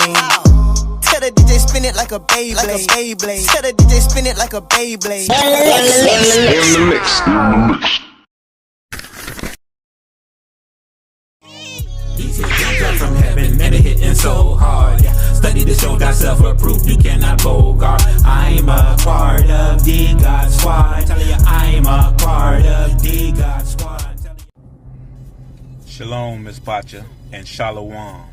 Beyblade. Tell the DJ spin it like a Beyblade. Tell the DJ spin it like a Beyblade. In the mix. These hit drop from heaven, man, it hitting so hard. Yeah. Study to show thyself approved, you cannot bogart. I'm a part of the God Squad. Telling you, I'm a part of the God Squad. Shalom, Miss Bacha, and Shalom.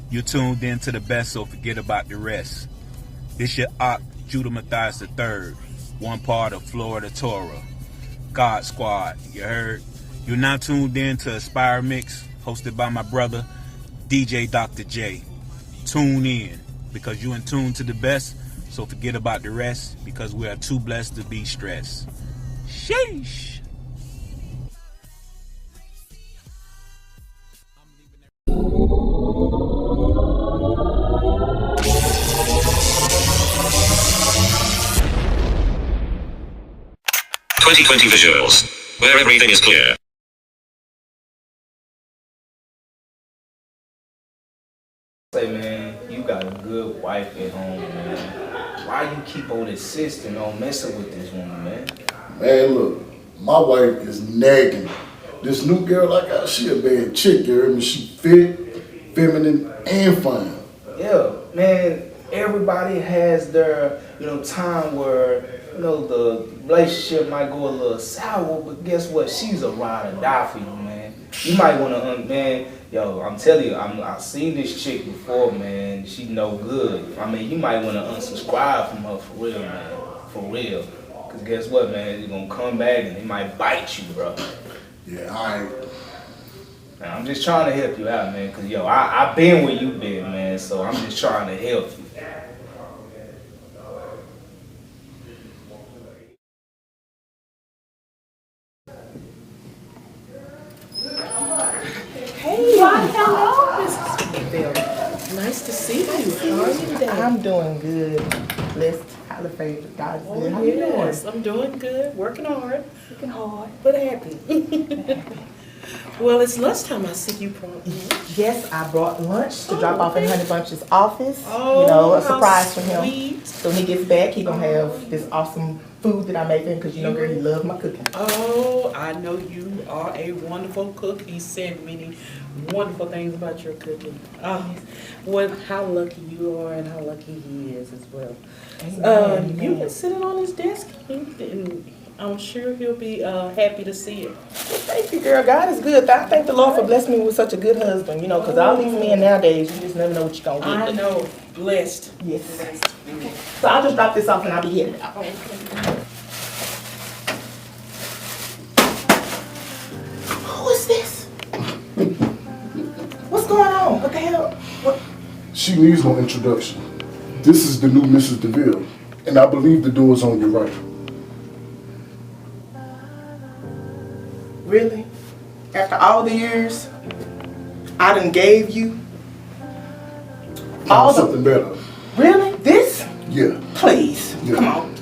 You tuned in to the best, so forget about the rest. This your Ock, Judah Matthias III, one part of Florida Torah. God Squad, you heard? You're now tuned in to Aspire Mix, hosted by my brother, DJ Dr. J. Tune in, because you in tune to the best, so forget about the rest, because we are too blessed to be stressed. Sheesh. "2020 visuals, where everything is clear." Say, man, you got a good wife at home, man. Why you keep on insisting on messing with this woman, man? Man, look, my wife is nagging. This new girl I got, she a bad chick, you heard me? She fit, feminine, and fine. Yeah, man, everybody has their, time where, the relationship might go a little sour, but guess what? She's a ride or die for you, man. You might want to, man, yo, I'm telling you, I've seen this chick before, man. She no good. I mean, you might want to unsubscribe from her for real, man. For real. Because guess what, man? You're going to come back and they might bite you, bro. Yeah, alright. Man, I'm just trying to help you out, man. Because, yo, I've been where you been, man. So I'm just trying to help you. Hello, Mrs. Bell. Nice to see you. How are you today? I'm doing good. Blessed, highly favored. God's good. How Yes, I'm doing good. Working hard. Working hard. But happy. Well, it's lunchtime. I see you promptly. Yes, I brought lunch to drop off in Honey Bunch's office. Oh, a surprise for him. Sweet. So when he gets back, he gonna have this awesome food that I make him because girl, he love my cooking. Oh, I know you are a wonderful cook. He said many wonderful things about your cooking. How lucky you are and how lucky he is as well. You've been sitting on his desk, and I'm sure he'll be happy to see it. Thank you, girl. God is good. I thank the Lord for blessing me with such a good husband, because all these men nowadays, you just never know what you're going to get. I know. Blessed. Yes. Okay. So I'll just drop this off and I'll be headed out. Okay. Who is this? What's going on? What the hell? What? She needs no introduction. This is the new Mrs. DeVille, and I believe the door's on your right. Really? After all the years I done gave you? Something better. Really? This? Yeah. Please. Yeah. Come on.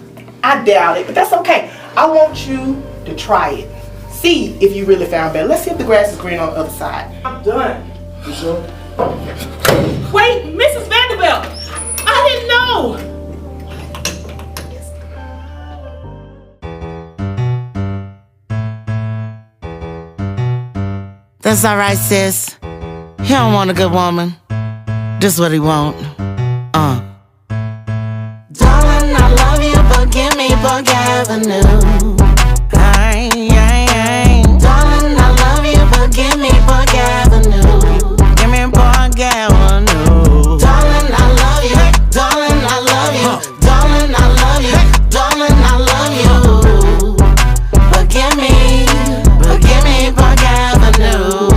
I doubt it, but that's okay. I want you to try it. See if you really found better. Let's see if the grass is green on the other side. I'm done. You sure? Wait, Mrs. Vanderbilt! I didn't know! That's all right, sis. He don't want a good woman. This what he want. Darling, I love you, but give me Park Avenue. Darling, I love you, but give me Park Avenue. Give me Park Avenue. Darling, I love you. Darling, I love you. Darling, I love you. Darling, I love you. But give me Park Avenue.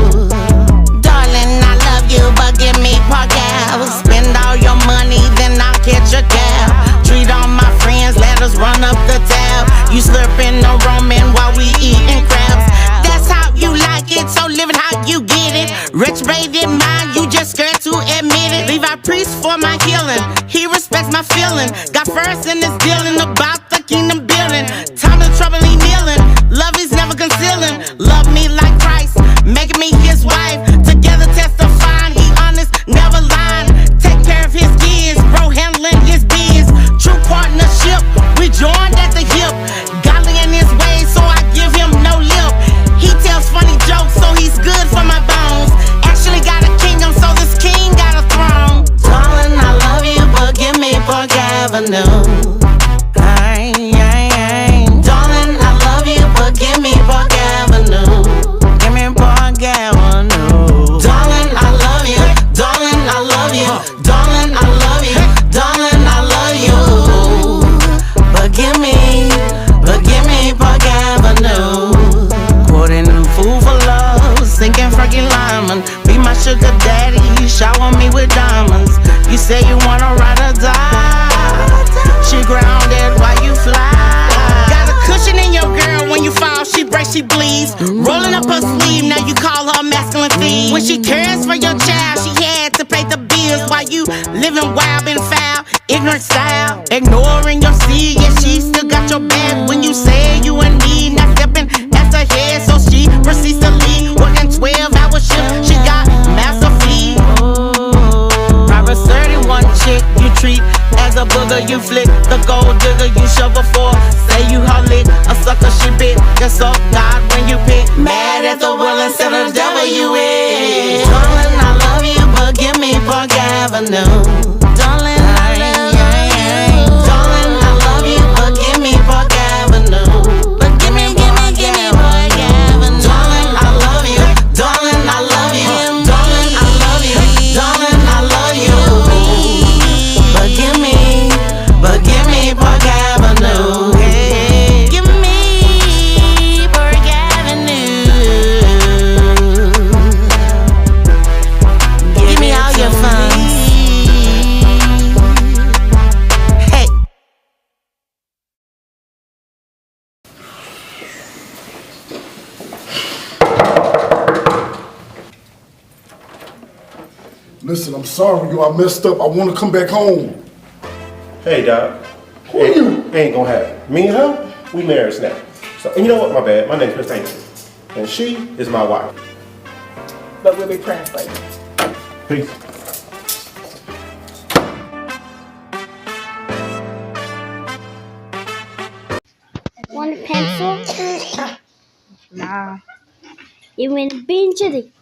Darling, I love you, but give me Park Avenue. Spend all your money, then I'll catch a cab. Treat all my friends, let us run up the tab. You slurping no Roman while we eating crabs. That's how you like it, so live it how you get it. Retrograde mind, you just scared to admit it. Leave our priest for my healing, he respects my feeling. Got first in this dealing about the kingdom building. Time of trouble, he kneeling. Love is never concealing. Love me like Christ, making me his wife. Together testifying, he honest, never lying. Take care Avenue. Darling, I love you, but give me Park Avenue. Give me Park Avenue. Darling, I love you. Darling, I love you. Darling, I love you. Darling, I love you. But give me Park Avenue. Quoting a fool for love, sinking Frankie Lyman. Be my sugar daddy, shower me with diamonds. You say you wanna ride or die. She grounded while you fly. Got a cushion in your girl. When you fall, she breaks, she bleeds. Rolling up her sleeve, now you call her a masculine thief. When she cares for your child, she had to pay the bills while you living wild and foul, ignorant style. Ignoring your seed, yeah, she still got your back. When you say you in need, not stepping at her head, so she proceeds to leave. Working 12-hour shift, she got master fee. Proverbs 31 chick you treat as a booger, you flick the gold digger you shovel for. Say you holic, a sucker she bit. Just so God when you pick. Mad at the will instead of the devil you is. Darling, I love you, but give me Park Avenue. Darling, I love you. Darling, I love you, but give me Park Avenue. But give me Park Avenue. Darling, I love you. Darling, I love you. Darling, I love you. Darling, I love you. But give me Park Avenue. Hey, give me Park Avenue. Give me all your funds. Hey. Listen, I'm sorry, yo. I messed up. I want to come back home. Hey, Doc. Who are you? Ain't gonna happen. Me and her, we married now. So, and you know what? My bad. My name's Mr. Anderson. And she is my wife. But we'll be praying for you. Peace. Want a pencil? Nah. You want a bean chili?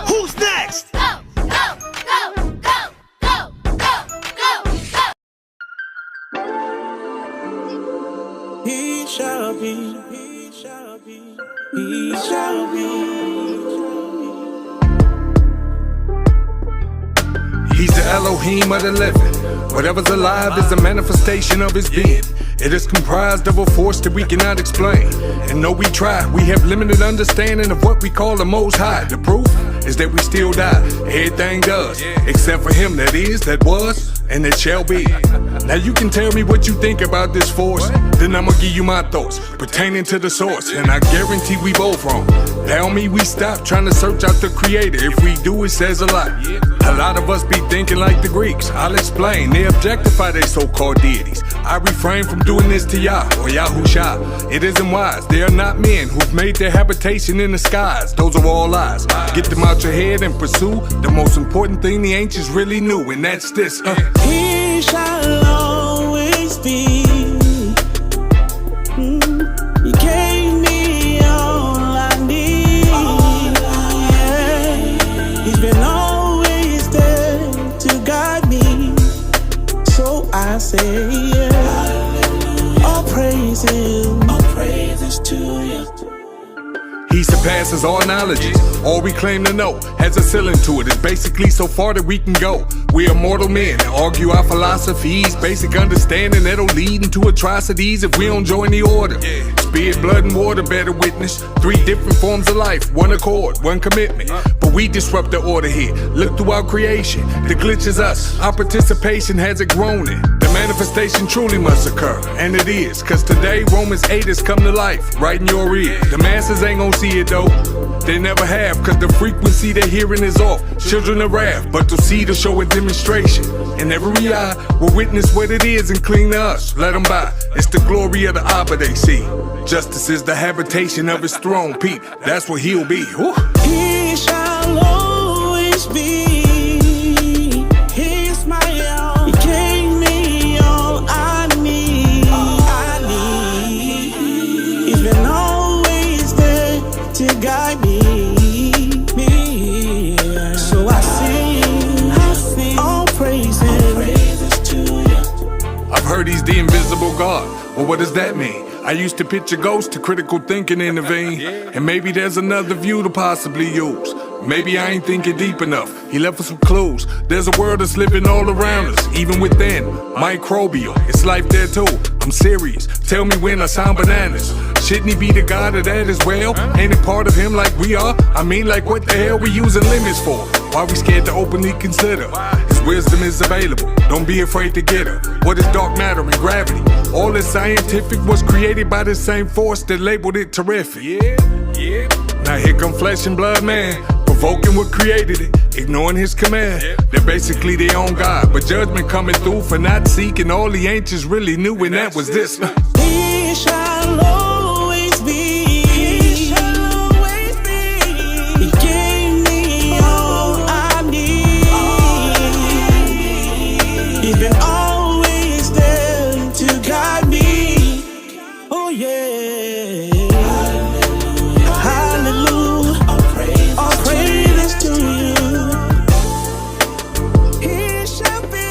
Who's next? He shall be, he shall be, he shall be. He's the Elohim of the living. Whatever's alive is a manifestation of his being. It is comprised of a force that we cannot explain. And though we try, we have limited understanding of what we call the Most High. The proof is that we still die. Everything does, except for him that is, that was, and that shall be. Now you can tell me what you think about this force, then I'ma give you my thoughts pertaining to the source, and I guarantee we both wrong. That don't mean we stop trying to search out the creator. If we do, it says a lot. A lot of us be thinking like the Greeks. I'll explain. They objectify their so-called deities. I refrain from doing this to Yah or Yahusha. It isn't wise. They are not men who've made their habitation in the skies. Those are all lies. Get them out your head and pursue the most important thing the ancients really knew, and that's this. He shall always be. He gave me all I need. Yeah. He's been always there to guide me. So I say, yeah. All praises to you. He surpasses all knowledges. All we claim to know has a ceiling to it. It's basically so far that we can go. We are mortal men and argue our philosophies. Basic understanding that'll lead into atrocities if we don't join the order. Spirit, blood, and water bear the witness. 3 different forms of life, 1 accord, 1 commitment. But we disrupt the order here. Look throughout creation. The glitch is us. Our participation has it grown in. The manifestation truly must occur. And it is. Cause today Romans 8 has come to life. Right in your ear. The masses ain't gonna see it though. They never have, cause the frequency they're hearing is off. Children of wrath, but to see to show a demonstration. And every eye will witness what it is and cling to us. Let them by. It's the glory of the Abba they see. Justice is the habitation of his throne. Pete, that's what he'll be. Woo. He shall always be. He's my all. He gave me all I need. God. Well, what does that mean? I used to picture ghosts to critical thinking intervene. And maybe there's another view to possibly use. Maybe I ain't thinking deep enough. He left us some clues. There's a world that's living all around us, even within. Microbial, it's life there too. I'm serious. Tell me when I sound bananas. Shouldn't he be the God of that as well? Ain't it part of him like we are? I mean, like what the hell we using limits for? Why we scared to openly consider? His wisdom is available. Don't be afraid to get her. What is dark matter and gravity? All this scientific was created by the same force that labeled it terrific. Yeah. Now here come flesh and blood man, provoking what created it, ignoring his command. They're basically their own God, but judgment coming through for not seeking all the ancients really knew, and that was this. He shall always be. He shall always be. He gave me all I need. He's been always there to guide me. Oh yeah. Hallelujah. All praise to you. He shall be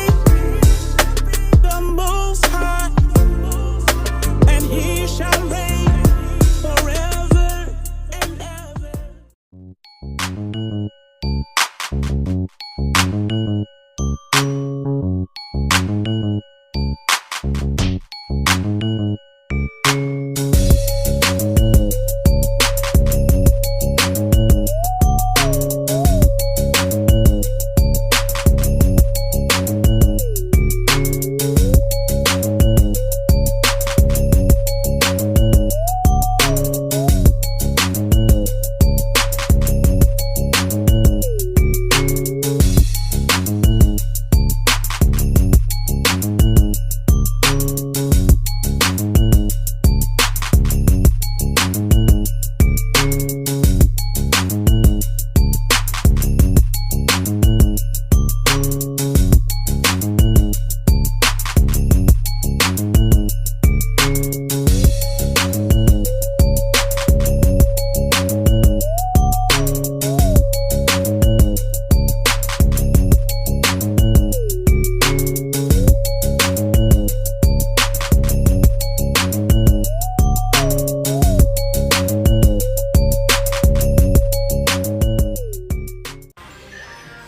the most high, and he shall reign forever and ever.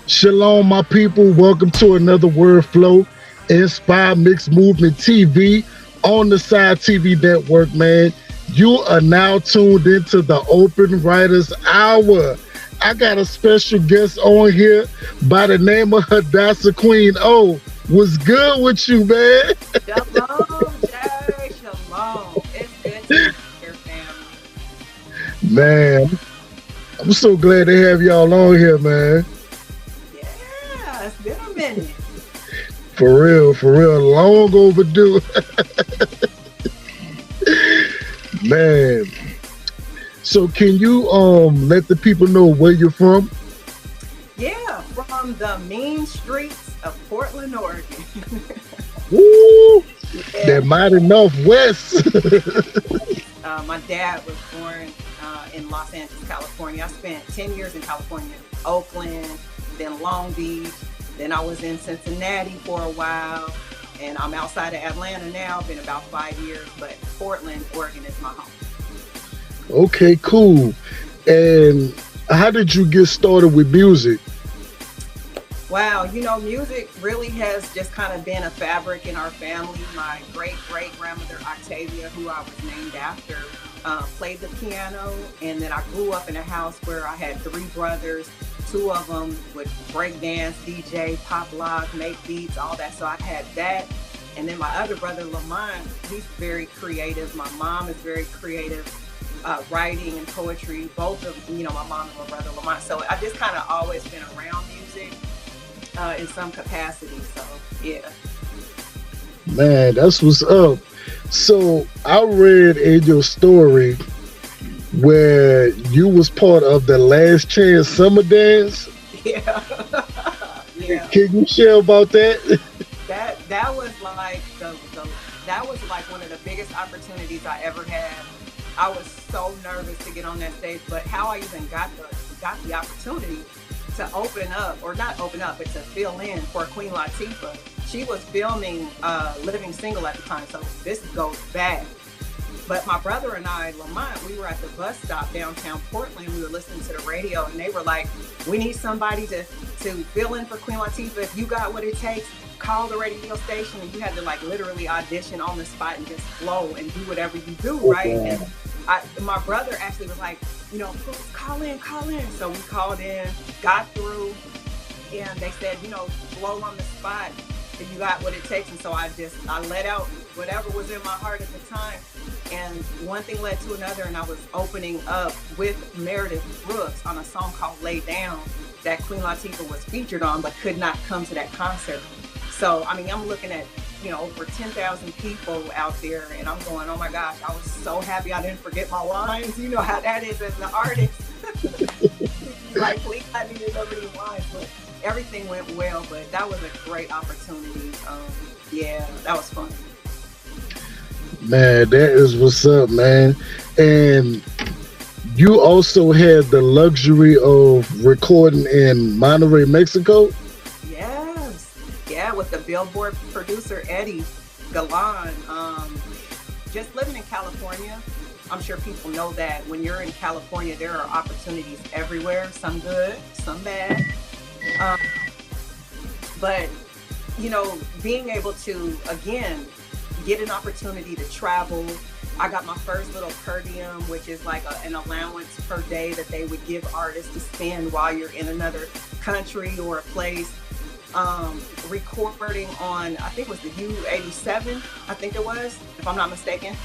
Shalom, my people. Welcome to another Word Flow Inspire Mixed Movement TV on the Side TV Network, man. You are now tuned into the Open Writers Hour. I got a special guest on here by the name of Hadassah QueenO. What's good with you, man? Shalom, Jay. Shalom. It's good to be here, family. Man, I'm so glad to have y'all on here, man. Yeah, it's been a minute. For real, long overdue. Man. So can you let the people know where you're from? Yeah, from the mean streets of Portland, Oregon. Woo! Yeah. That mighty Northwest. My dad was born in Los Angeles, California. I spent 10 years in California, Oakland, then Long Beach. Then I was in Cincinnati for a while, and I'm outside of Atlanta now. Been about 5 years, but Portland, Oregon is my home. Okay, cool. And how did you get started with music? Wow, you know, music really has just kind of been a fabric in our family. My great-great-grandmother, Octavia, who I was named after, played the piano. And then I grew up in a house where I had 3 brothers. 2 of them would break dance, DJ, pop lock, make beats, all that. So I had that. And then my other brother, Lamont, he's very creative. My mom is very creative, writing and poetry. Both of, you know, my mom and my brother, Lamont. So I just kind of always been around music in some capacity. So, yeah. Man, that's what's up. So I read in your story where you was part of the Last Chance Summer Dance. Yeah. Yeah. Can you share about that? That was like that was like one of the biggest opportunities I ever had. I was so nervous to get on that stage, but how I even got the opportunity to open up, or not open up, but to fill in for Queen Latifah. She was filming Living Single at the time, so this goes back. But my brother and I, Lamont, we were at the bus stop downtown Portland. We were listening to the radio, and they were like, we need somebody to fill in for Queen Latifah. If you got what it takes, call the radio station. And you had to like literally audition on the spot and just flow and do whatever you do, right? And my brother actually was like, you know, call in. So we called in, got through, and they said, you know, flow on the spot. If you got what it takes. And so I let out whatever was in my heart at the time. And one thing led to another, and I was opening up with Meredith Brooks on a song called Lay Down that Queen Latifah was featured on, but could not come to that concert. So, I mean, I'm looking at, you know, over 10,000 people out there, and I'm going, oh my gosh, I was so happy I didn't forget my lines. You know how that is as an artist. Like, please, I needed nobody lines, but everything went well. But that was a great opportunity. Yeah, that was fun. Man, that is what's up, man. And you also had the luxury of recording in Monterrey, Mexico? Yes. Yeah, with the Billboard producer, Eddie Galan. Just living in California, I'm sure people know that when you're in California, there are opportunities everywhere, some good, some bad. But, you know, being able to, again, get an opportunity to travel. I got my first little per diem, which is like an allowance per day that they would give artists to spend while you're in another country or a place. Recording on, I think it was the U87, I think it was, if I'm not mistaken.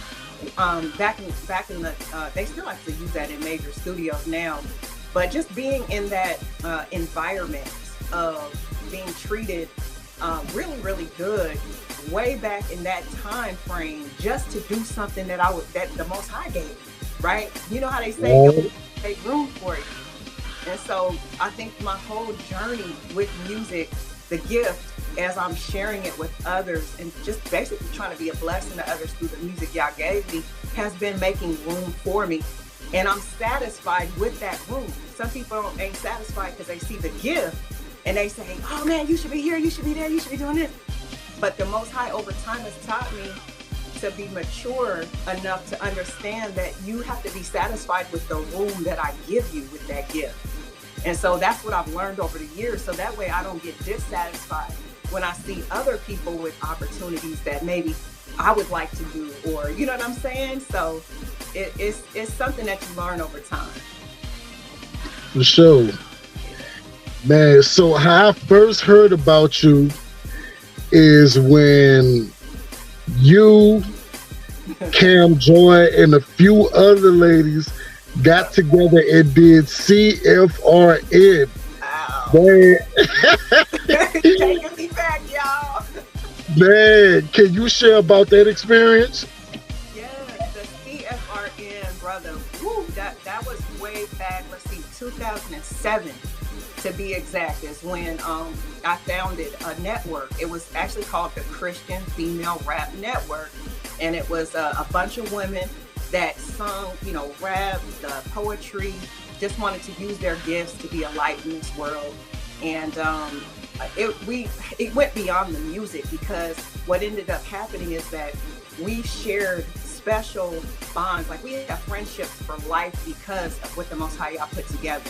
Back in the, they still actually use that in major studios now. But just being in that environment of being treated really, really good way back in that time frame, just to do something that the Most High gave, right? You know how they say, make room for you. And so I think my whole journey with music, the gift, as I'm sharing it with others and just basically trying to be a blessing to others through the music y'all gave me, has been making room for me. And I'm satisfied with that room. Some people ain't satisfied because they see the gift and they say, oh man, you should be here, you should be there, you should be doing this. But the Most High over time has taught me to be mature enough to understand that you have to be satisfied with the room that I give you with that gift. And so that's what I've learned over the years. So that way I don't get dissatisfied when I see other people with opportunities that maybe I would like to do, or you know what I'm saying? So it's something that you learn over time. For sure. Man, so how I first heard about you is when you, Cam Joy, and a few other ladies got together and did CFRN. Taking me back, y'all. Man, can you share about that experience? Yeah, the CFRN, brother. Woo, that was way back, let's see, 2007 to be exact, is when I founded a network. It was actually called the Christian Female Rap Network. And it was a bunch of women that sung, you know, rap, poetry, just wanted to use their gifts to be a light in this world. And it went beyond the music, because what ended up happening is that we shared special bonds. Like, we have friendships for life because of what the Most High put together,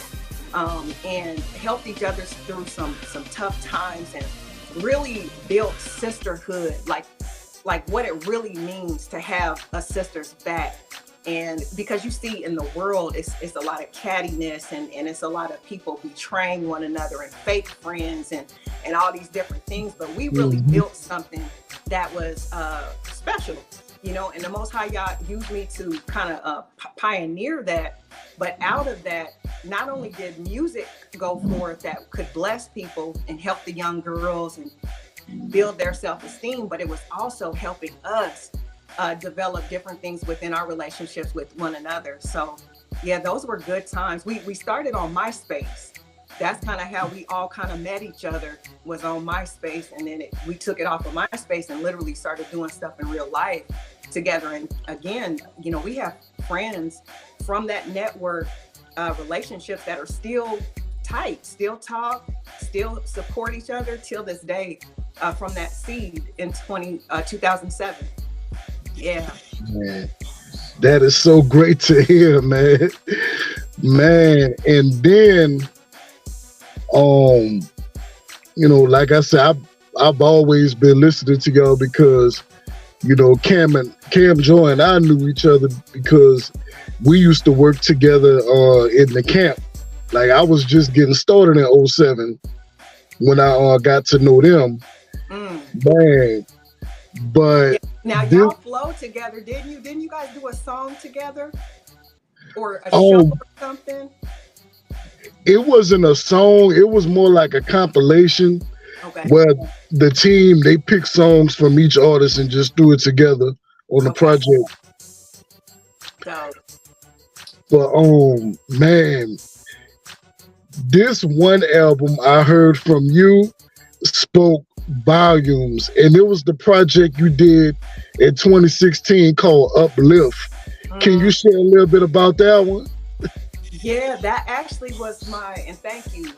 and helped each other through some tough times, and really built sisterhood, like what it really means to have a sister's back. And because you see in the world, it's a lot of cattiness, and it's a lot of people betraying one another and fake friends and all these different things. But we really built something that was special, you know, and the Most High God used me to kind of pioneer that. But out of that, not only did music go forth that could bless people and help the young girls and build their self-esteem, but it was also helping us develop different things within our relationships with one another. So yeah, those were good times. We started on MySpace. That's kind of how we all kind of met each other, was on MySpace. And then we took it off of MySpace and literally started doing stuff in real life together. And again, you know, we have friends from that network, relationships that are still tight, still talk, still support each other till this day, from that seed in 2007. Yeah. Man, that is so great to hear, man. Man, and then, you know, like I said, I've always been listening to y'all because, you know, Cam Joy and I knew each other because we used to work together in the camp. Like, I was just getting started in 07 when I got to know them. Man, but now y'all flowed together, didn't you? Didn't you guys do a song together or a show or something? It wasn't a song. It was more like a compilation where the team, they picked songs from each artist and just threw it together on the project. But man, this one album I heard from you spoke volumes, and it was the project you did in 2016 called Uplift. Can you share a little bit about that one? Yeah, that actually was and thank you,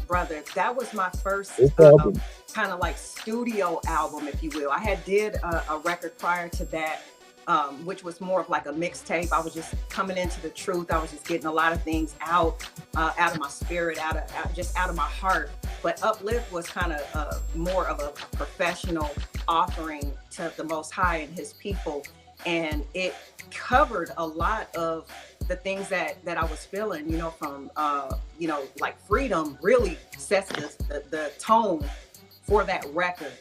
brother. That was my first kind of like studio album, if you will. I had did a record prior to that, which was more of like a mixtape. I was just coming into the truth. I was just getting a lot of things out of my spirit, out of my heart. But Uplift was kind of more of a professional offering to the Most High and His people, and it covered a lot of the things that I was feeling. You know, from you know, like freedom really sets the tone for that record.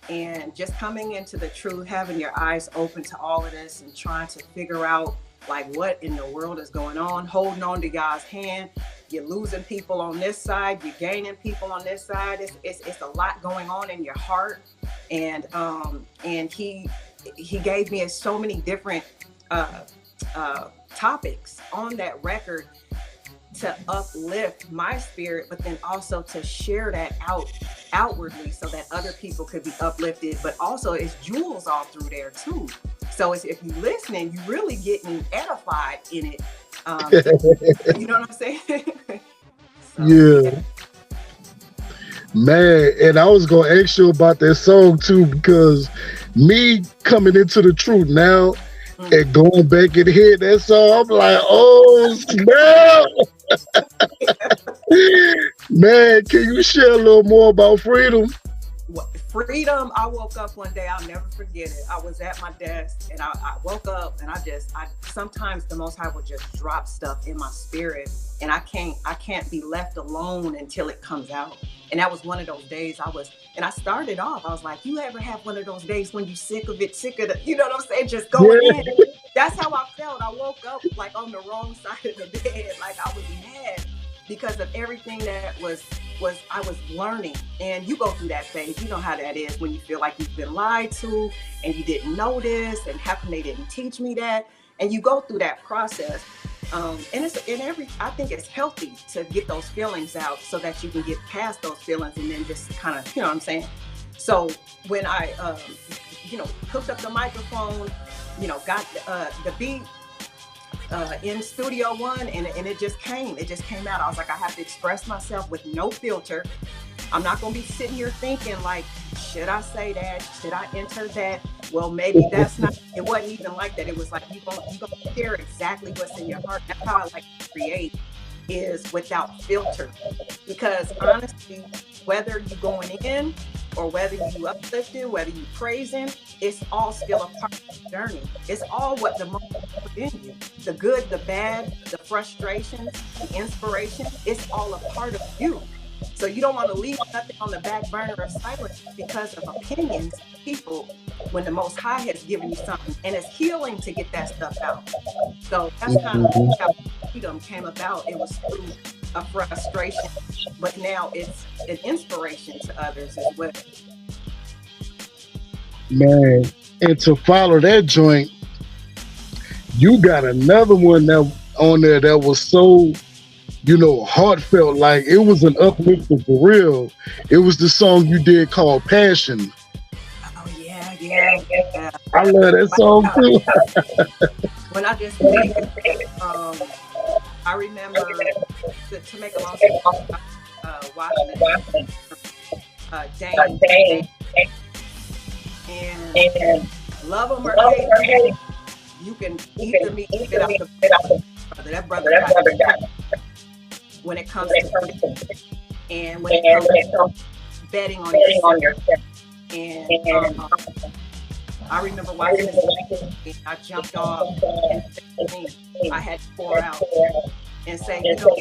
And just coming into the truth, having your eyes open to all of this and trying to figure out like what in the world is going on, holding on to God's hand. You're losing people on this side, you're gaining people on this side. It's a lot going on in your heart. And he gave me so many different topics on that record to uplift my spirit, but then also to share that outwardly so that other people could be uplifted. But also it's jewels all through there too. So if you're listening, you're really getting edified in it. You know what I'm saying? Yeah. Man, and I was going to ask you about that song too, because me coming into the truth now and going back and hearing that song, I'm like, oh, snap. Man, can you share a little more about freedom? Freedom, I woke up one day, I'll never forget it. I was at my desk and I woke up and I sometimes the Most High will just drop stuff in my spirit, and I can't be left alone until it comes out. And that was one of those days and I started off, I was like, you ever have one of those days when you sick of the, you know what I'm saying? Just going in. That's how I felt. I woke up like on the wrong side of the bed. Like I was mad because of everything that I was learning. And you go through that phase. You know how that is when you feel like you've been lied to and you didn't know this, and how come they didn't teach me that? And you go through that process. And I think it's healthy to get those feelings out so that you can get past those feelings and then just kind of, you know what I'm saying? So when I, hooked up the microphone, got the beat in Studio One, and it just came out. I was like, I have to express myself with no filter. I'm not going to be sitting here thinking like, should I say that? Should I enter that? Well, maybe that's not, it wasn't even like that. It was like, you gonna share exactly what's in your heart. That's how I like to create, is without filter. Because honestly, whether you're going in or whether you uplifting, whether you praising, it's all still a part of the journey. It's all what the Most put in you. The good, the bad, the frustrations, the inspiration, it's all a part of you. So you don't want to leave nothing on the back burner of silence because of opinions, people, when the Most High has given you something. And it's healing to get that stuff out. So that's kind of how freedom came about. It was through a frustration, but now it's an inspiration to others as well. Man, and to follow that joint, you got another one that on there that was so, heartfelt. Like, it was an uplifter for real. It was the song you did called Passion. Oh yeah. I love that song too. When I just played, I remember to make a long story short, watching the Dane, and love him or hate him, you can either meet it out the brother. That brother got when it comes to and when it comes to betting on yourself. And I remember watching this, and I jumped off, and I had to pour out and say, you know,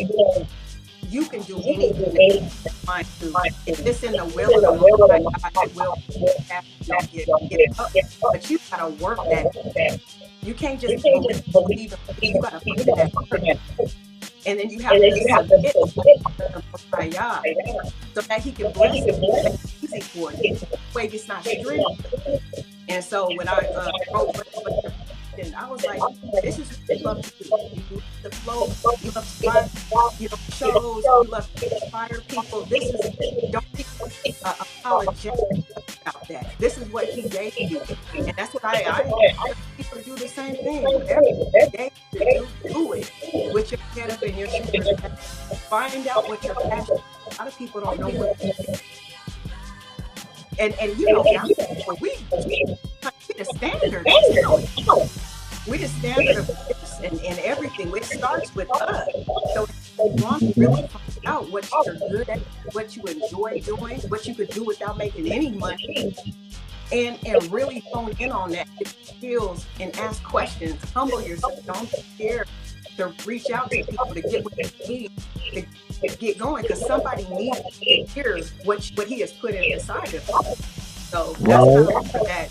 you can do anything that you mind to. If it's in the will of the Lord, I will have to get up. But you gotta work that. You can't just believe it. You gotta put that work. And then you have to submit to God so that He can bless you, make it easy for you. Way it's not strict. And so when I wrote, and I was like, this is what you love to do. You love the flow, you love to find, you know, shows, you love to inspire people. This is, don't be apologetic about that. This is what He gave you. And that's what I want people to do the same thing. Whatever He gave you to do it with your head up and your shoulders. Find out what your passion is. A lot of people don't know what it is. And you know, we the standard. We the standard of this and everything. It starts with us. So if you want to really find out what you're good at, what you enjoy doing, what you could do without making any money, and really hone in on that skills and ask questions. Humble yourself. Don't be scared to reach out to people to get what you need to get going, because somebody needs to hear what He has put inside of them. So that's kind of where that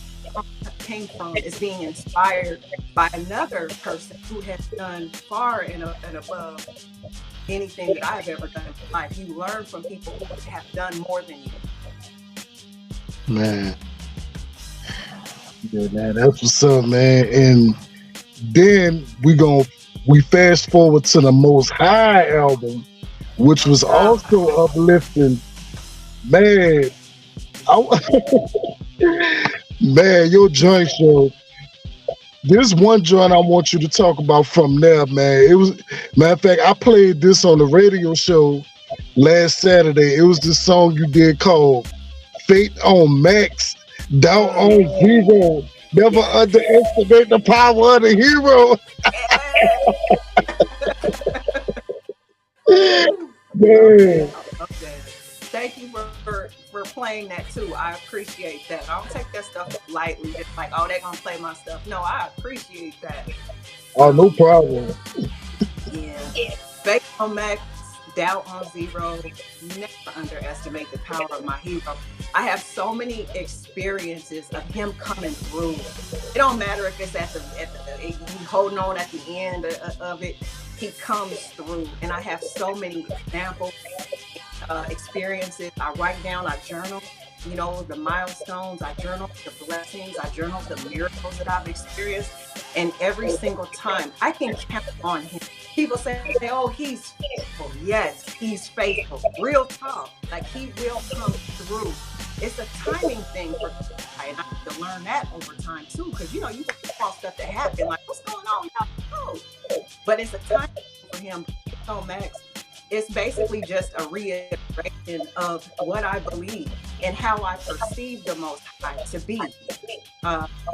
came from, is being inspired by another person who has done far and above anything that I've ever done in my life. You learn from people who have done more than you. Man. Yeah, man, that's what's up, man. And then we fast forward to the Most High album, which was also uplifting. Man, man, your joint show. There's one joint I want you to talk about from there, man. It was, matter of fact, I played this on the radio show last Saturday. It was this song you did called Fate on Max, Doubt on Zero. Never underestimate the power of the hero. Man. Okay. Thank you for playing that too. I appreciate that. I don't take that stuff lightly. It's like, oh, they're gonna play my stuff. No, I appreciate that. Oh, no problem. Yeah. Fake on Max, Doubt on Zero. Never underestimate the power of my hero. I have so many experiences of him coming through. It don't matter if it's at the holding on at the end of it. He comes through, and I have so many examples, experiences. I write down, I journal, you know, the milestones, I journal the blessings, I journal the miracles that I've experienced, and every single time I can count on him. People say, oh, he's faithful. Yes, he's faithful. Real talk, like he will come through. It's a timing thing for me, and I have to learn that over time too, because you know, you want stuff to happen, like what's going on? No. But it's a timing for him. So Max, it's basically just a reiteration of what I believe and how I perceive the Most High to be.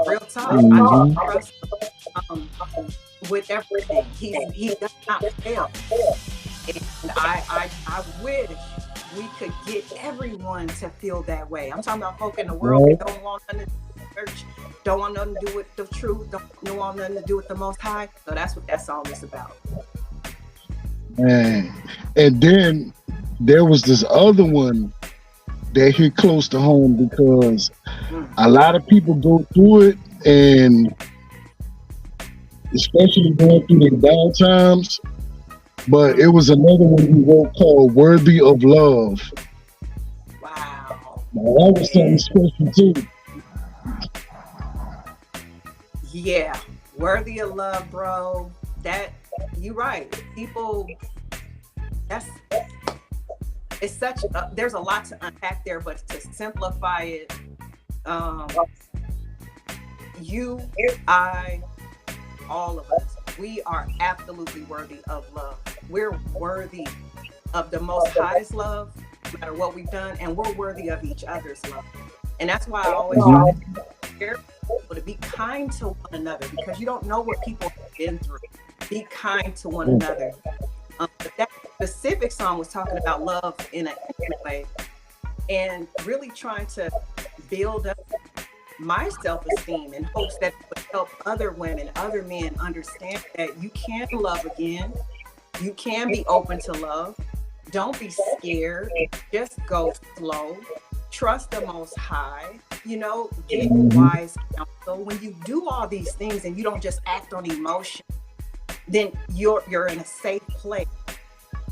Real talk, I just trust with everything. He does not fail, and I wish we could get everyone to feel that way. I'm talking about folk in the world that don't want nothing to do with church, don't want nothing to do with the truth, don't want nothing to do with the Most High. So that's what that song is about. Man. And then there was this other one that hit close to home, because a lot of people go through it, and especially going through the down times. But it was another one you wrote called Worthy of Love. Wow. Now, that was something special too. Yeah, Worthy of Love, bro. That, you're right. People, it's such there's a lot to unpack there, but to simplify it, you, I, all of us, we are absolutely worthy of love. We're worthy of the most highest love, no matter what we've done, and we're worthy of each other's love. And that's why I always try to prepare people to be kind to one another, because you don't know what people have been through. Be kind to one another. But that specific song was talking about love in an intimate way, and really trying to build up my self-esteem in hopes that it would help other women, other men understand that you can love again. You can be open to love. Don't be scared. Just go slow. Trust the Most High. You know, get wise counsel. When you do all these things and you don't just act on emotion, then you're in a safe place.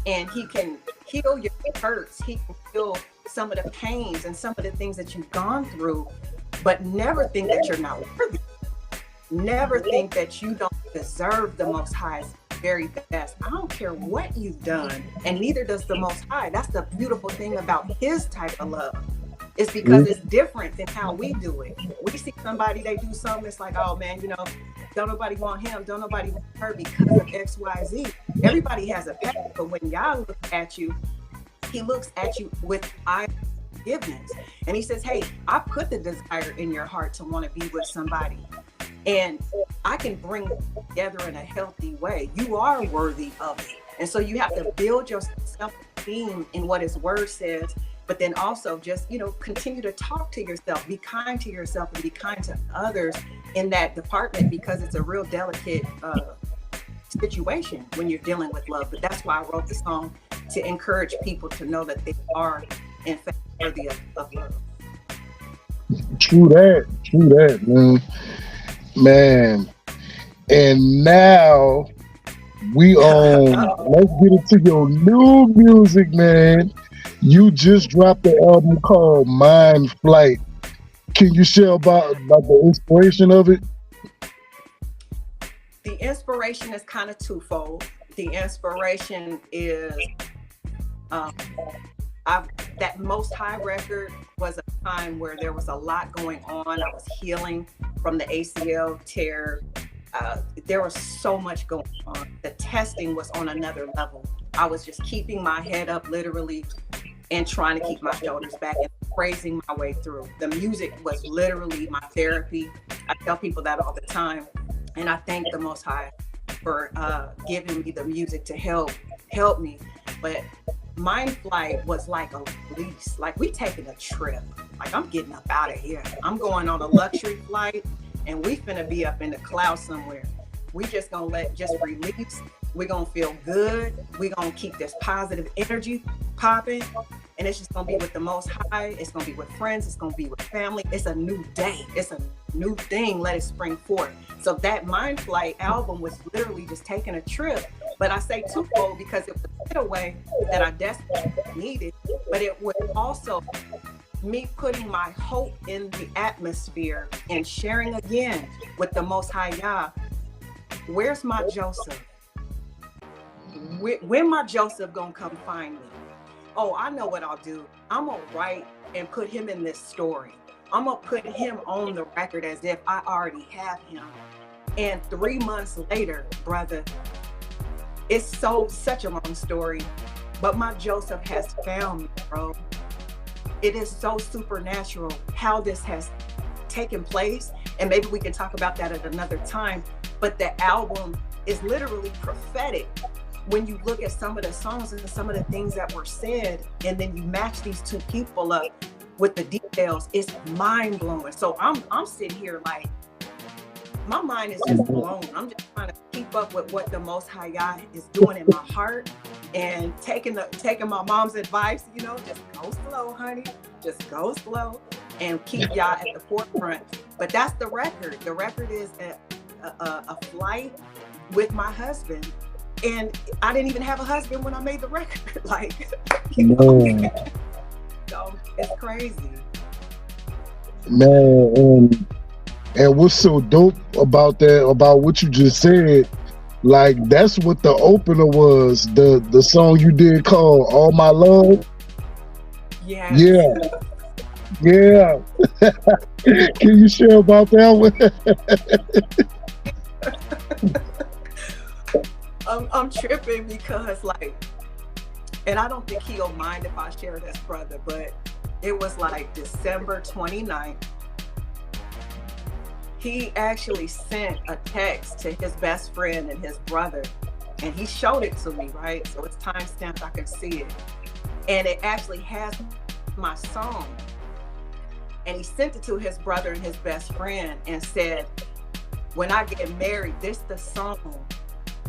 And he can heal your hurts. He can heal some of the pains and some of the things that you've gone through, but never think that you're not worthy. Never think that you don't deserve the Most High's very best. I don't care what you've done, and neither does the Most High. That's the beautiful thing about his type of love. It's because it's different than how we do it. We see somebody, they do something, it's like, oh man, you know, don't nobody want him, don't nobody want her because of X, Y, Z. Everybody has a path, but when Yah looks at you, he looks at you with forgiveness. And he says, hey, I put the desire in your heart to want to be with somebody. And I can bring it together in a healthy way. You are worthy of it. And so you have to build your self-esteem in what his word says, but then also just, you know, continue to talk to yourself, be kind to yourself and be kind to others in that department, because it's a real delicate situation when you're dealing with love. But that's why I wrote the song, to encourage people to know that they are in fact worthy of love. True that, man. And now we let's get into your new music, man. You just dropped the album called Mind Flight. Can you share about the inspiration of it? The inspiration is kind of twofold. The inspiration is that Most High record was a time where there was a lot going on. I was healing from the ACL tear. There was so much going on. The testing was on another level. I was just keeping my head up literally and trying to keep my shoulders back and praising my way through. The music was literally my therapy. I tell people that all the time. And I thank the Most High for giving me the music to help me. But Mind Flight was like a release. Like, we taking a trip. Like, I'm getting up out of here. I'm going on a luxury flight, and we finna be up in the clouds somewhere. We just gonna release. We're gonna feel good. We're gonna keep this positive energy popping. And it's just gonna be with the Most High. It's gonna be with friends. It's gonna be with family. It's a new day. It's a new thing. Let it spring forth. So that Mind Flight album was literally just taking a trip. But I say twofold because it was a getaway that I desperately needed. But it was also me putting my hope in the atmosphere and sharing again with the Most High Yah. Where's my Joseph? When my Joseph gonna come find me? Oh, I know what I'll do. I'm gonna write and put him in this story. I'm gonna put him on the record as if I already have him. And 3 months later, brother, it's such a long story, but my Joseph has found me, bro. It is so supernatural how this has taken place. And maybe we can talk about that at another time. But the album is literally prophetic. When you look at some of the songs and some of the things that were said, and then you match these two people up with the details, it's mind blowing. So I'm sitting here like, my mind is just blown. I'm just trying to keep up with what the Most High God is doing in my heart, and taking my mom's advice, you know, just go slow, honey. Just go slow and keep y'all at the forefront. But that's the record. The record is a flight with my husband. And I didn't even have a husband when I made the record. Like, you know, so it's crazy. Man, and what's so dope about that, about what you just said, like, that's what the opener was, the song you did called All My Love. Yeah. Yeah. Can you share about that one? I'm tripping because, like, And I don't think he'll mind if I share this, brother, but it was like December 29th. He actually sent a text to his best friend and his brother, and he showed it to me, right? So it's timestamped, I can see it. And it actually has my song. And he sent it to his brother and his best friend and said, when I get married, this is the song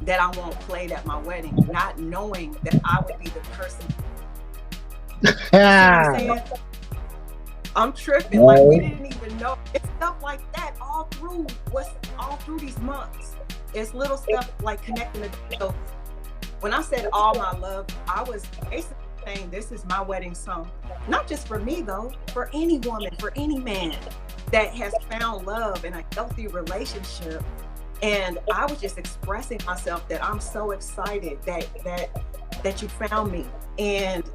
that I want played at my wedding, not knowing that I would be the person. You know what I'm saying? I'm tripping, like we didn't even know. It's stuff like that all through these months. It's little stuff like connecting the dots. When I said all my love, I was basically saying this is my wedding song. Not just for me though, for any woman, for any man that has found love in a healthy relationship. And I was just expressing myself that I'm so excited that you found me. And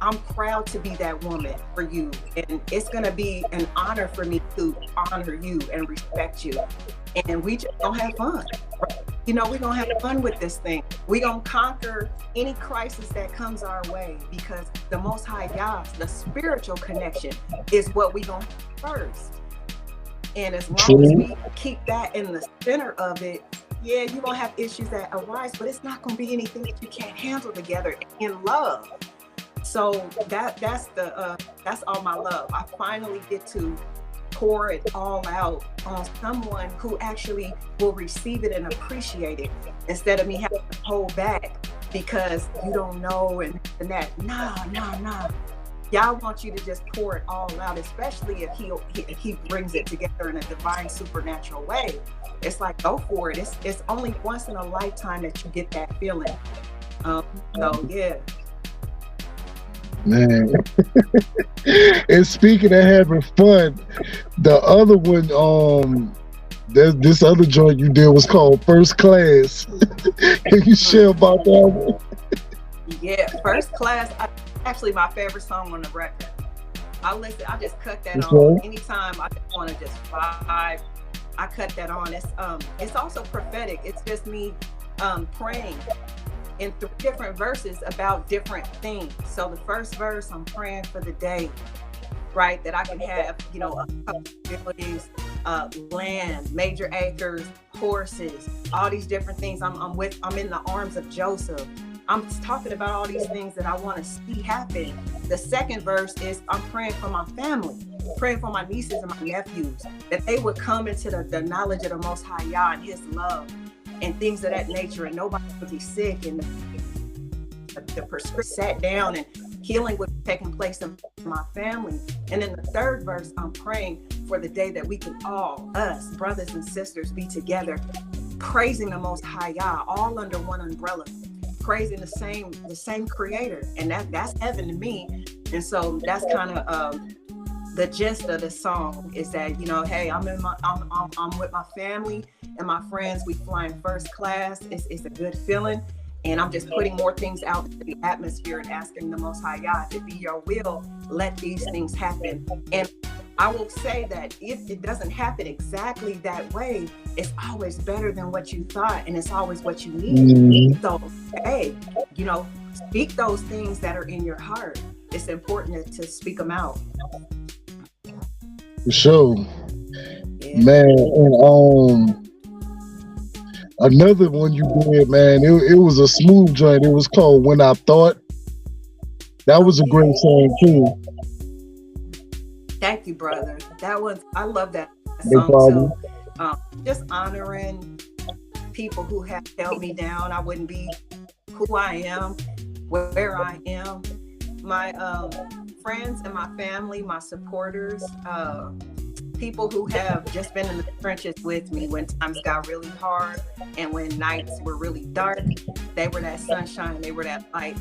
I'm proud to be that woman for you. And it's gonna be an honor for me to honor you and respect you. And we just gonna have fun. Right? You know, we're gonna have fun with this thing. We're gonna conquer any crisis that comes our way, because the Most High God, the spiritual connection, is what we gonna have first. And as long as we keep that in the center of it, yeah, you're gonna have issues that arise, but it's not gonna be anything that you can't handle together in love. So that's all my love. I finally get to pour it all out on someone who actually will receive it and appreciate it, instead of me having to hold back because you don't know and that. Nah. Y'all want you to just pour it all out, especially if he brings it together in a divine supernatural way. It's like, go for it. It's only once in a lifetime that you get that feeling. So yeah. Man. And speaking of having fun, the other one, this other joint you did was called First Class. Can you share about that one? Yeah, First Class, actually my favorite song on the record. I just cut that on anytime I just want to just vibe. I cut that on. It's also prophetic. It's just me praying in 3 different verses about different things. So the first verse, I'm praying for the day, right, that I can have, you know, a couple abilities, land, major acres, horses, all these different things. I'm in the arms of Joseph. I'm talking about all these things that I want to see happen. The second verse is I'm praying for my family, praying for my nieces and my nephews, that they would come into the knowledge of the Most High Yah and His love and things of that nature, and nobody would be sick, and the prescription sat down and healing would be taking place in my family. And in the third verse, I'm praying for the day that we can all, us, brothers and sisters, be together, praising the Most High Yah, all under one umbrella, praising the same creator. And that's heaven to me. And so that's kind of the gist of the song, is that, you know, hey, I'm with my family and my friends. We flying first class. It's a good feeling. And I'm just putting more things out into the atmosphere and asking the Most High God, if it be your will, let these things happen. And I will say that if it doesn't happen exactly that way, it's always better than what you thought, and it's always what you need. So, hey, you know, speak those things that are in your heart. It's important to speak them out. For sure. Yeah. Man, and another one you did, man, it was a smooth joint. It was called When I Thought. That was a great song too. Thank you, brother. I love that song. No problem. Just honoring people who have held me down. I wouldn't be who I am, where I am. My friends and my family, my supporters, people who have just been in the trenches with me when times got really hard and when nights were really dark. They were that sunshine, they were that light.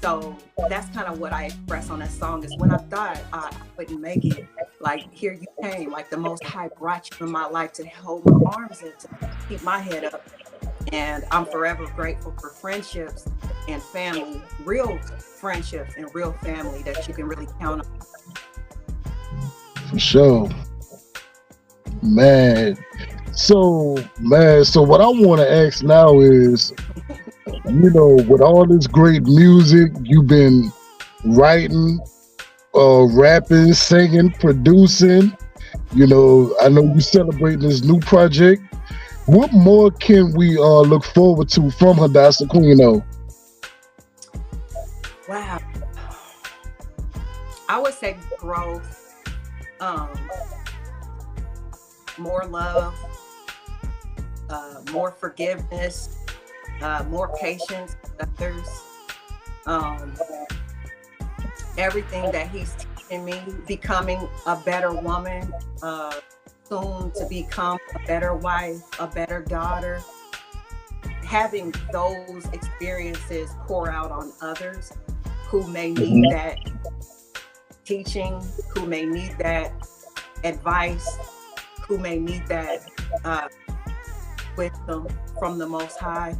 So that's kind of what I express on that song, is when I thought I wouldn't make it, like, here you came, like the Most High brought you in my life to hold my arms and to keep my head up. And I'm forever grateful for friendships and family, real friendships and real family that you can really count on. For sure. Man. So what I want to ask now is, with all this great music you've been writing, rapping, singing, producing, I know you celebrating this new project. What more can we look forward to from Hadassah QueenO? Wow. I would say growth, more love, more forgiveness, more patience with others. Everything that he's teaching me, becoming a better woman, soon to become a better wife, a better daughter. Having those experiences pour out on others who may need that teaching, who may need that advice, who may need that wisdom from the Most High.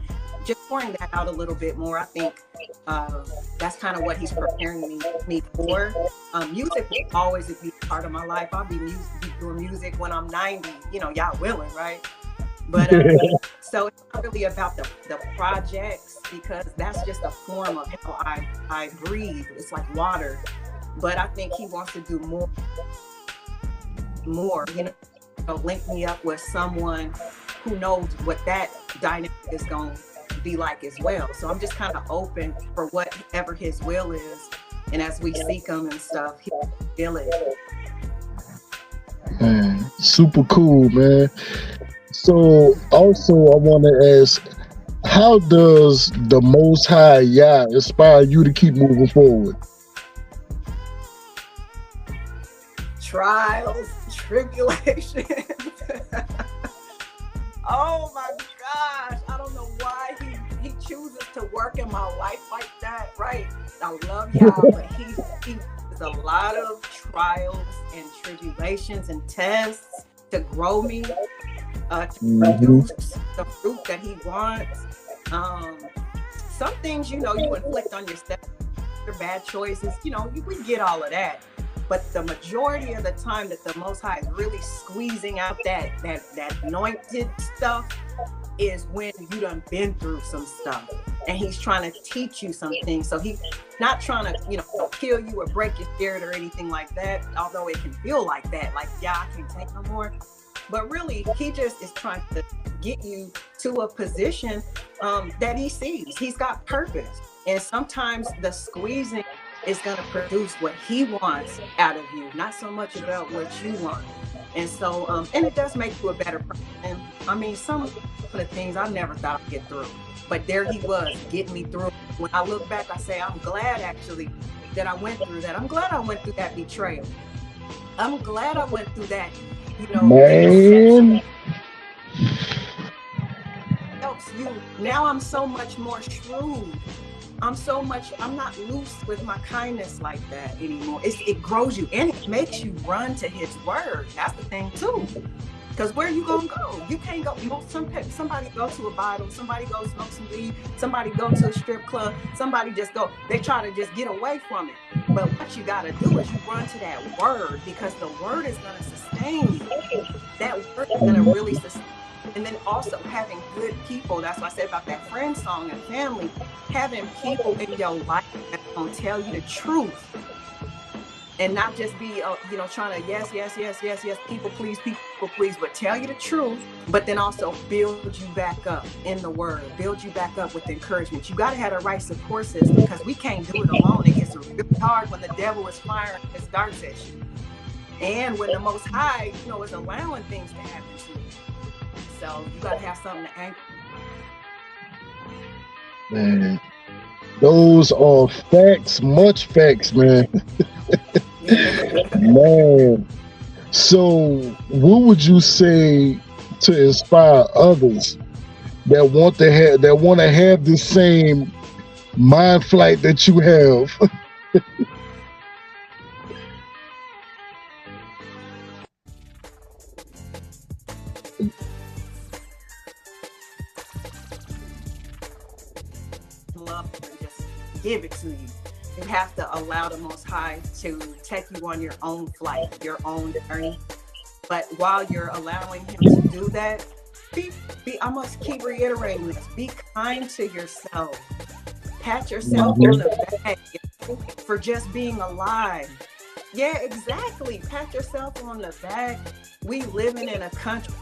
Just pouring that out a little bit more. I think that's kind of what he's preparing me for. Music will always be a part of my life. I'll be doing music when I'm 90, y'all willing, right? But so it's not really about the projects, because that's just a form of how I breathe. It's like water. But I think he wants to do more, link me up with someone who knows what that dynamic is going to be like as well. So I'm just kind of open for whatever his will is. And as we seek him and stuff, he'll feel it. Man, super cool, man. So also I want to ask, how does the Most High Yah inspire you to keep moving forward? Trials, tribulations. Oh my gosh, I don't know why he chooses to work in my life like that, right? I love y'all, but he has a lot of trials and tribulations and tests to grow me, to produce the fruit that he wants. Some things, you inflict on yourself, your bad choices, we get all of that. But the majority of the time that the Most High is really squeezing out that anointed stuff is when you done been through some stuff, and he's trying to teach you some things. So he's not trying to, kill you or break your spirit or anything like that, although it can feel like that, like, I can't take no more. But really, he just is trying to get you to a position that he sees. He's got purpose. And sometimes the squeezing is going to produce what he wants out of you, not so much about what you want. And so, and it does make you a better person. I mean, some of the things I never thought I'd get through, but there he was getting me through. When I look back, I say, I'm glad actually that I went through that. I'm glad I went through that betrayal. I'm glad I went through that, man. Helps you. Now I'm so much more shrewd. I'm not loose with my kindness like that anymore. It grows you, and it makes you run to his word. That's the thing too. Because where you gonna go? You can't go. Somebody go to a bottle, somebody go smoke some weed, somebody go to a strip club, somebody just go. They try to just get away from it. But what you gotta do is you run to that word, because the word is gonna sustain you. That word is gonna really sustain. And then also having good people. That's what I said about that friend song and family. Having people in your life that's gonna tell you the truth, and not just be, trying to yes, people please, but tell you the truth. But then also build you back up in the word, build you back up with encouragement. You got to have the right support system, because we can't do it alone. It gets really hard when the devil is firing his darts at you, and when the Most High, is allowing things to happen to you. So you got to have something to anchor. Man, those are facts, much facts, man. Man, so what would you say to inspire others that want to have the same mind flight that you have? Love and just give it to you. You have to allow the Most High to take you on your own flight, your own journey. But while you're allowing him to do that, I must keep reiterating this. Be kind to yourself. Pat yourself on the back for just being alive. Yeah, exactly. Pat yourself on the back. We living in a country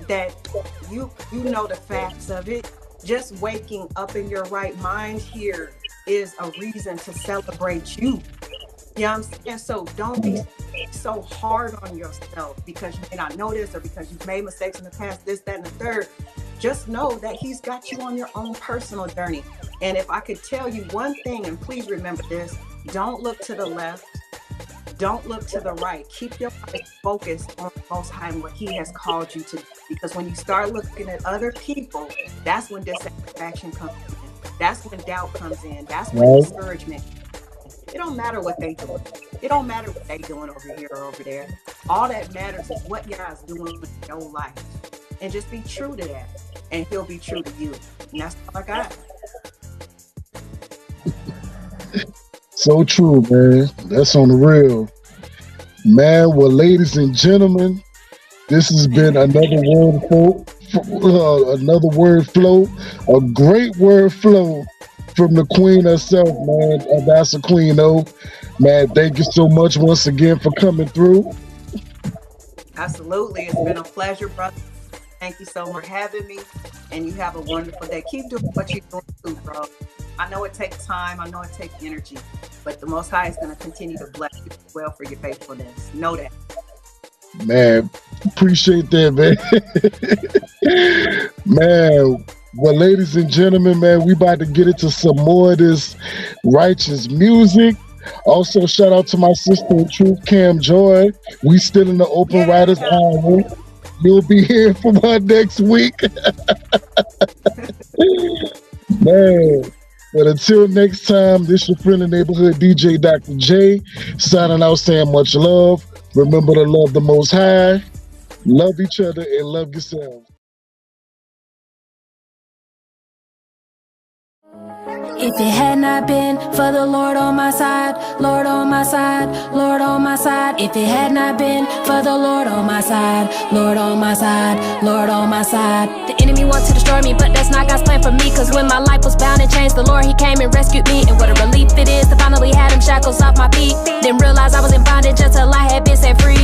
that you know the facts of it. Just waking up in your right mind here is a reason to celebrate you. You know what I'm saying? So don't be so hard on yourself because you may not know this or because you've made mistakes in the past, this, that, and the third. Just know that he's got you on your own personal journey. And if I could tell you one thing, and please remember this, don't look to the left. Don't look to the right. Keep your eyes focused on the Most High and what he has called you to do. Because when you start looking at other people, that's when dissatisfaction comes in. That's when doubt comes in. That's when discouragement. It don't matter what they do. It don't matter what they doing over here or over there. All that matters is what y'all's doing with your life. And just be true to that. And he'll be true to you. And that's all I got. So true, man. That's on the real. Man, well, ladies and gentlemen, this has been another word flow, a great word flow from the queen herself, man, Ambassador QueenO. Man, thank you so much once again for coming through. Absolutely. It's been a pleasure, brother. Thank you so much for having me. And you have a wonderful day. Keep doing what you're doing too, bro. I know it takes time. I know it takes energy. But the Most High is going to continue to bless you as well for your faithfulness. Know that. Man, appreciate that, man. Man, well, ladies and gentlemen, man, we about to get into some more of this righteous music. Also, shout out to my sister in truth, Cam Joy. We still in the Open Writers Hour. You'll be hearing from her next week. Man, but until next time, this your friendly neighborhood DJ Dr. J, signing out saying much love. Remember to love the Most High, love each other, and love yourselves. If it had not been for the Lord on my side, Lord on my side, Lord on my side. If it had not been for the Lord on my side, Lord on my side, Lord on my side. The enemy wants to destroy me, but that's not God's plan for me. Cause when my life was bound and changed, the Lord, he came and rescued me. And what a relief it is to finally have him shackles off my feet. Then realize I was in bondage until I had been set free.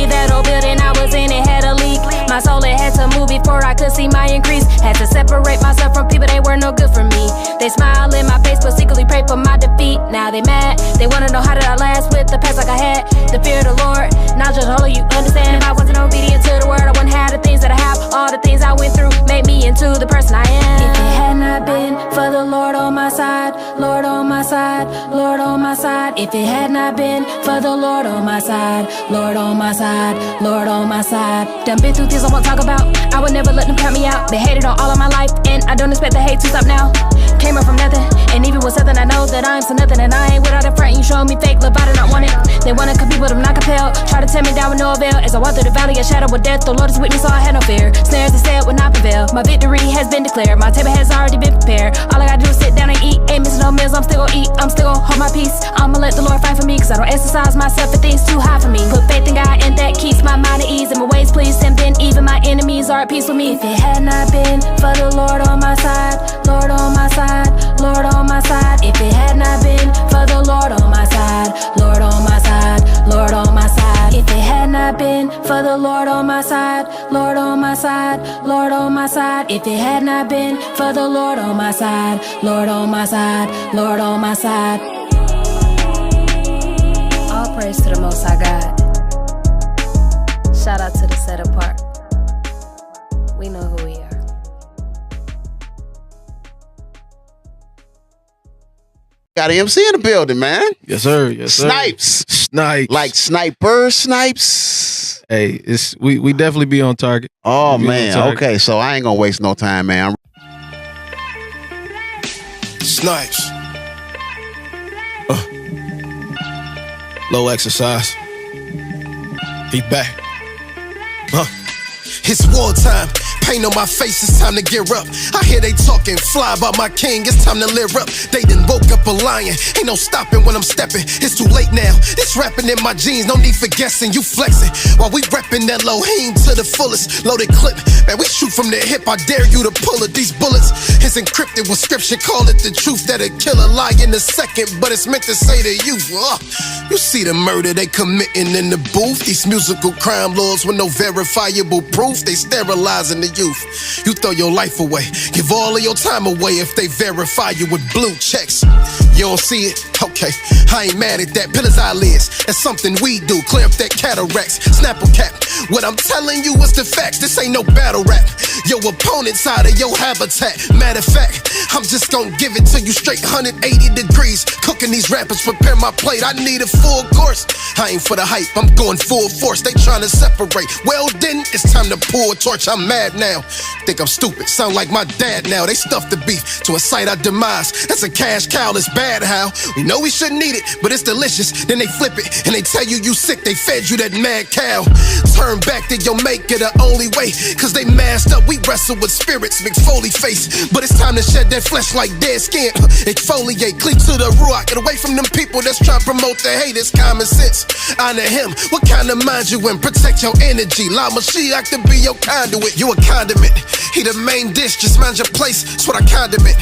That old building I was in, it had a leak. My soul, it had to move before I could see my increase. Had to separate myself from people, they were no good for me. They smiled in my face, but secretly pray for my defeat. Now they mad, they wanna know how did I last with the past like I had. The fear of the Lord, not just all of you understand. If I wasn't obedient to the word, I wouldn't have the things that I have. All the things I went through made me into the person I am. If it had not been for the Lord on my side, Lord on my side, Lord on my side. If it had not been for the Lord on my side, Lord on my side, Lord on my side. Done been through things I won't talk about. I would never let them count me out. They hated on all of my life, and I don't expect the hate to stop now. Came up from nothing, and even with something I know that I am so nothing, and I ain't without a front. You showed me fake love, I do not want it. They wanna compete, but I'm not compelled. Try to tear me down with no avail. As I walk through the valley of shadow with death, the Lord is with me, so I had no fear. Snares they said would not prevail. My victory has been declared. My table has already been prepared. All I gotta do is sit down and eat. Ain't missing no meals, I'm still gonna eat. I'm still gonna hold my peace. I'ma let the Lord fight for me, cause I don't exercise myself for things too high for me. Put faith in God, and that keeps my mind at ease, and my ways please him. Then even my enemies are at peace with me. If it had not been for the Lord on my side, Lord on my side, Lord on my side. If it had not been for the Lord on my side, Lord on my side, Lord on my side. If it had not been for the Lord on my side, Lord on my side, Lord on my side. If it had not been for the Lord on my side, Lord on my side, Lord on my side. All praise to the Most High God. Shout out to the set apart. We know who we are. Got an MC in the building, man. Yes, sir. Yes, sir. Snipes. Like sniper snipes. Hey, it's we definitely be on target. Oh, man. Okay, so I ain't gonna waste no time, man. Snipes. Low exercise. He back. It's wartime. paint on my face, it's time to gear up. I hear they talking fly about my king, it's time to live up. They done woke up a lion, ain't no stopping when I'm stepping. It's too late now, this rapping in my jeans, no need for guessing. You flexing, while we repping that Elohim to the fullest. Loaded clip, man, we shoot from the hip, I dare you to pull it. These bullets is encrypted with scripture, call it the truth. That'll kill a lie in a second, but it's meant to say to you, you see the murder they committing in the booth. These musical crime lords with no verifiable proof, they sterilizing the youth. You throw your life away, give all of your time away if they verify you with blue checks. You don't see it? Okay, I ain't mad at that. Pillars eyelids, that's something we do. Clear up that cataracts, snap a cap. What I'm telling you is the facts, this ain't no battle rap. Your opponent's out of your habitat. Matter of fact, I'm just gonna give it to you straight 180 degrees. Cooking these rappers, prepare my plate, I need a full course. I ain't for the hype, I'm going full force. They trying to separate, well then, it's time to pull a torch. I'm mad now, think I'm stupid, sound like my dad now. They stuffed the beef to incite our demise. That's a cash cow, it's bad how. We know we shouldn't eat it, but it's delicious. Then they flip it, and they tell you you sick, they fed you that mad cow. Turn back to your maker the only way, cause they masked up, we wrestle with spirits, McFoley face. But it's time to shed that flesh like dead skin. Exfoliate, cleave to the ruach. Get away from them people that's trying to promote the hate, it's common sense. Honor him, what kind of mind you in? Protect your energy, La Mashiach to be your conduit. You a condiment, he the main dish, just mind your place, that's what I condiment.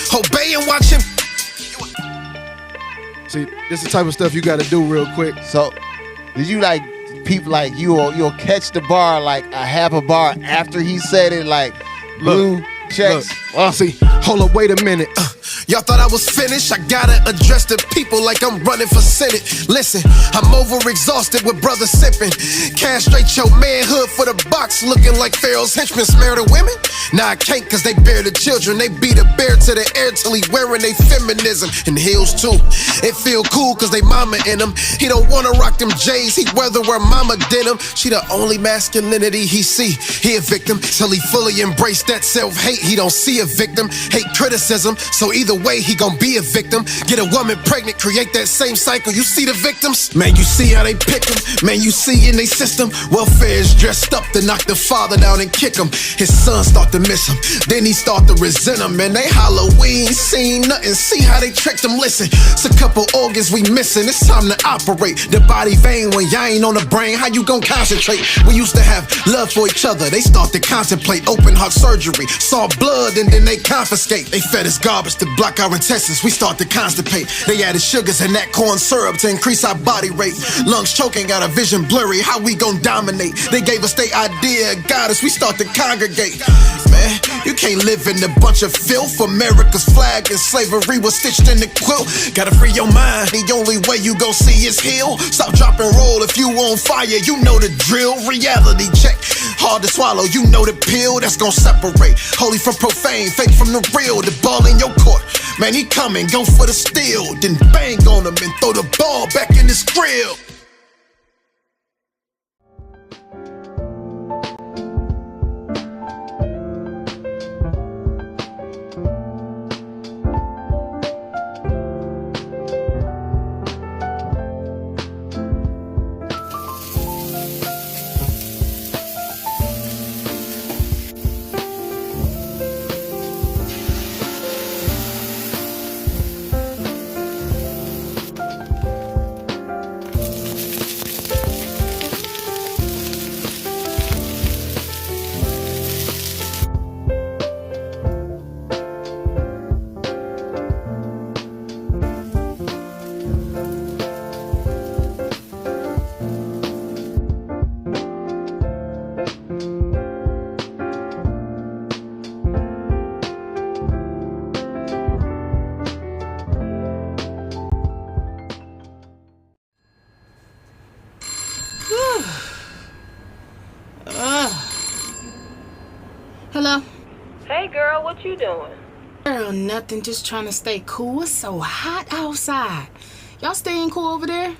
Obey and watch him. See, this is the type of stuff you gotta do real quick. So, did you like people like you'll catch the bar like a half a bar after he said it, like blue checks? See, hold up, wait a minute. Y'all thought I was finished? I gotta address the people like I'm running for Senate. Listen, I'm overexhausted with brother sipping. Castrate your manhood for the box, looking like Pharaoh's henchmen. Smear the women? Nah, I can't, cause they bear the children. They beat a bear to the air till he wearing they feminism. And heels too. It feel cool cause they mama in him. He don't wanna rock them J's, he weather wear mama denim. She the only masculinity he see. He a victim till he fully embrace that self-hate. He don't see a victim, hate criticism. So either way, he gon' be a victim. Get a woman pregnant, create that same cycle. You see the victims? Man, you see how they pick them. Man, you see in they system. Welfare is dressed up to knock the father down and kick him. His son start to miss him. Then he start to resent him. Man, they Halloween, seen nothing. See how they tricked him. Listen, it's a couple organs we missing. It's time to operate. The body vein when y'all ain't on the brain. How you gon' concentrate? We used to have love for each other. They start to contemplate open heart surgery. Saw blood and then they confiscate. They fed us garbage to block our intestines, we start to constipate. They added sugars and that corn syrup to increase our body rate. Lungs choking, got our vision blurry, how we gon' dominate? They gave us their idea, got us, we start to congregate. Man, you can't live in a bunch of filth. America's flag and slavery was stitched in the quilt. Gotta free your mind, the only way you gon' see is heal. Stop, drop, and roll, if you on fire, you know the drill. Reality check, hard to swallow, you know the pill that's gon' separate holy from profane, fake from the real. The ball in your court, man, he coming, go for the steal, then bang on him and throw the ball back in his grill. Hello? Hey girl, what you doing? Girl, nothing, just trying to stay cool. It's so hot outside. Y'all staying cool over there?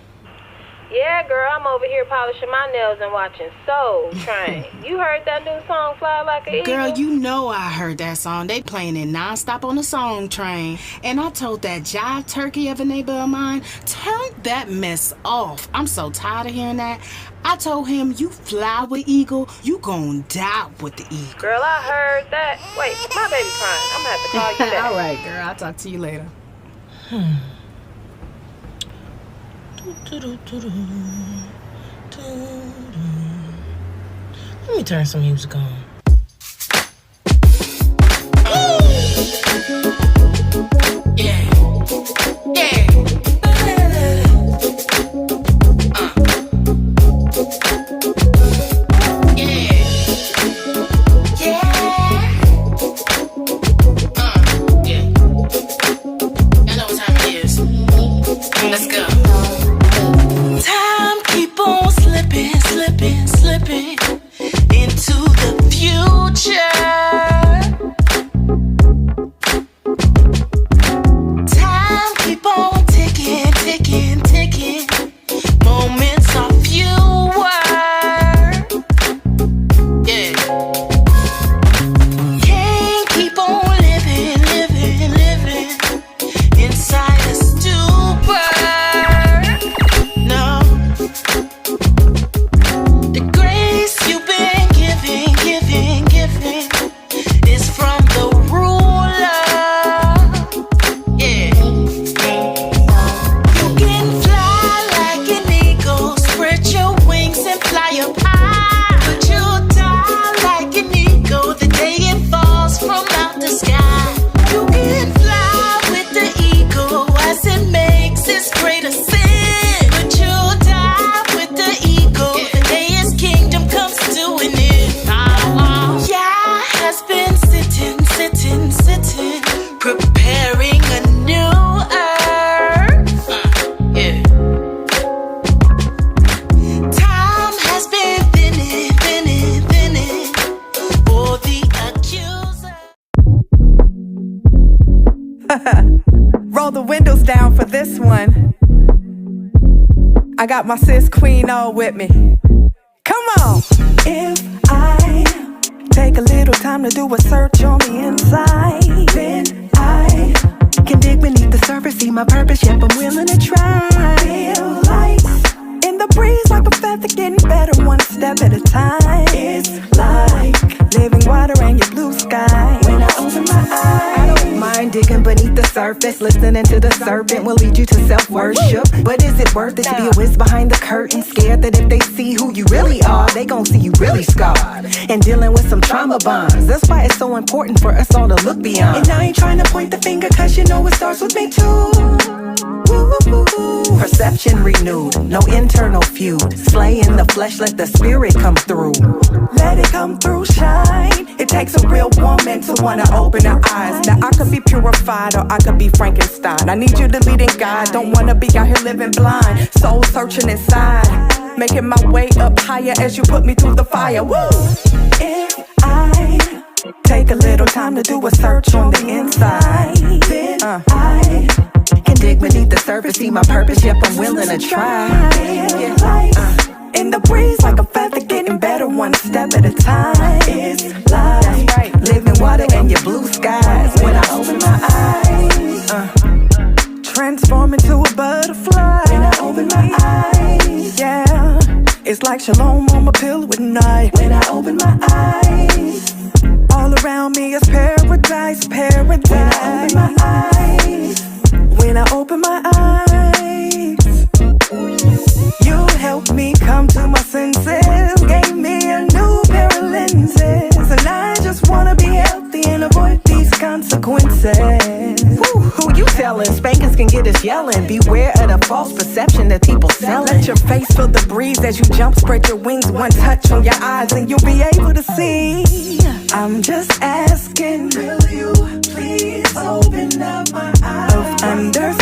Yeah, girl, I'm over here polishing my nails and watching Soul Train. You heard that new song, Fly Like an Eagle? Girl, you know I heard that song. They playing it nonstop on the song train. And I told that jive turkey of a neighbor of mine, turn that mess off. I'm so tired of hearing that. I told him, you fly with eagle, you gon' die with the eagle. Girl, I heard that. Wait, my baby's crying. I'm gonna have to call you back. All right, girl, I'll talk to you later. Let me turn some music on. Yeah. Let's go. Time keep on slipping, slipping, slipping into the future. Time keep on ticking, ticking, ticking. Moments are fewer. Yeah. Can't keep on living, living, living inside a stupor. No. The grace you've been giving, giving, giving is from the ruler. Yeah. You can fly like an eagle, spread your wings and fly up high. But you'll die like an eagle the day it falls from out the sky. You can fly with the eagle as it makes its great ascent. But you'll die with the eagle the day his kingdom comes to an end. Yah has been sitting, sitting, sitting, preparing a new earth. Yeah. Time has been thinning, thinning, thinning for the accuser. Roll the windows down for this one. I got my sis QueenO with me. Come on. If I take a little time to do a search on the inside, then I can dig beneath the surface, see my purpose, yep, I'm willing to try. Feel light in the breeze like a feather, getting better one step at a time. It's like living water and your blue sky. When I open my eyes, I don't mind digging beneath the surface, listening to the serpent will lead you to self-worship. But is it worth it to be a whiz behind the curtain, scared that if they see who you really are, they gon' see you really scarred and dealing with some trauma bonds? That's why it's so important for us all to look beyond. And I ain't trying to point the finger, cause you know it starts with me too. Perception renewed, no internal feud. Slay in the flesh, let the spirit come through. Let it come through, shine. It takes a real woman to wanna open her eyes. Now I could be purified or I could be Frankenstein. I need you to lead and guide, don't wanna be out here living blind. Soul searching inside, making my way up higher as you put me through the fire. Woo! If I take a little time to do a search on the inside, then I can dig beneath the surface, see my purpose, yep, I'm willing to try. In the breeze like a feather, getting better one step at a time. It's like living water and your blue skies. When I open my eyes, transform into a butterfly. When I open my eyes, yeah, it's like shalom on my pillow at night. When I open my eyes, all around me is paradise, paradise. When I open my eyes, when I open my eyes, you helped me come to my senses, gave me a new pair of lenses, and I just wanna be healthy and avoid these consequences. Who you telling? Spankings can get us yelling. Beware of the false perception that people selling. Let your face feel the breeze as you jump, spread your wings, one touch on your eyes and you'll be able to see. I'm just asking, will you please open up my eyes of understanding?